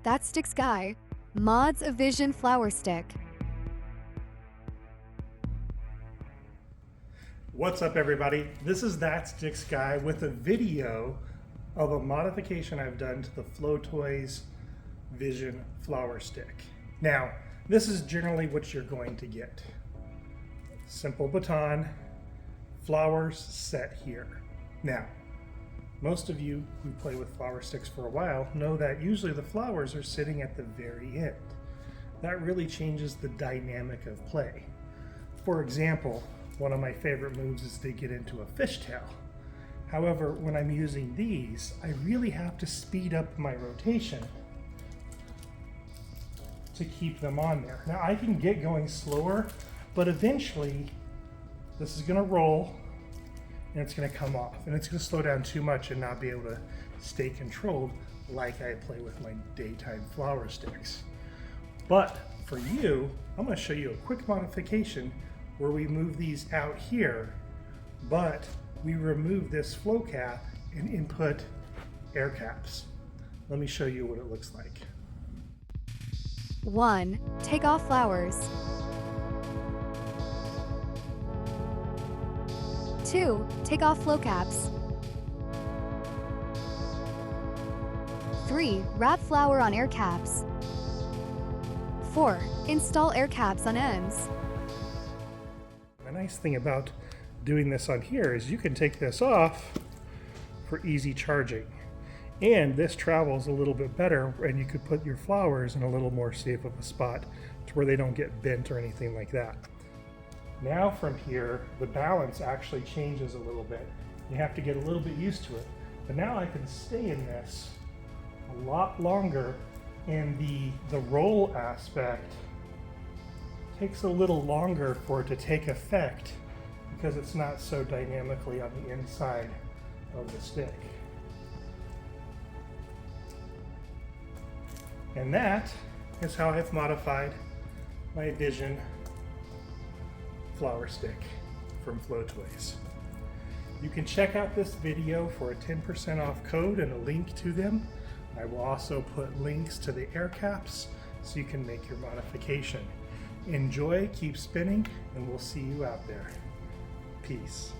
That Stix Guy Mods a Vision Flowerstick. What's up, everybody? This is That Stix Guy with a video of a modification I've done to the Flowtoys Vision Flowerstick. Now, this is generally what you're going to get. Simple baton, flowers set here. Now, most of you who play with flower sticks for a while know that usually the flowers are sitting at the very end. That really changes the dynamic of play. For example, one of my favorite moves is to get into a fishtail. However, when I'm using these, I really have to speed up my rotation to keep them on there. Now I can get going slower, but eventually this is gonna roll and it's gonna come off, and it's gonna slow down too much and not be able to stay controlled like I play with my daytime flower sticks. But for you, I'm gonna show you a quick modification where we move these out here, but we remove this flow cap and input Aircaps. Let me show you what it looks like. 1. Take off flowers. 2. Take off flow caps. 3. Wrap flower on air caps. 4. Install air caps on ends. The nice thing about doing this on here is you can take this off for easy charging. And this travels a little bit better, and you could put your flowers in a little more safe of a spot to where they don't get bent or anything like that. Now from here, the balance actually changes a little bit. You have to get a little bit used to it. But now I can stay in this a lot longer, and the roll aspect takes a little longer for it to take effect because it's not so dynamically on the inside of the stick. And that is how I've modified my Vision Flowerstick from Flowtoys. You can check out this video for a 10% off code and a link to them. I will also put links to the Aircaps so you can make your modification. Enjoy, keep spinning, and we'll see you out there. Peace.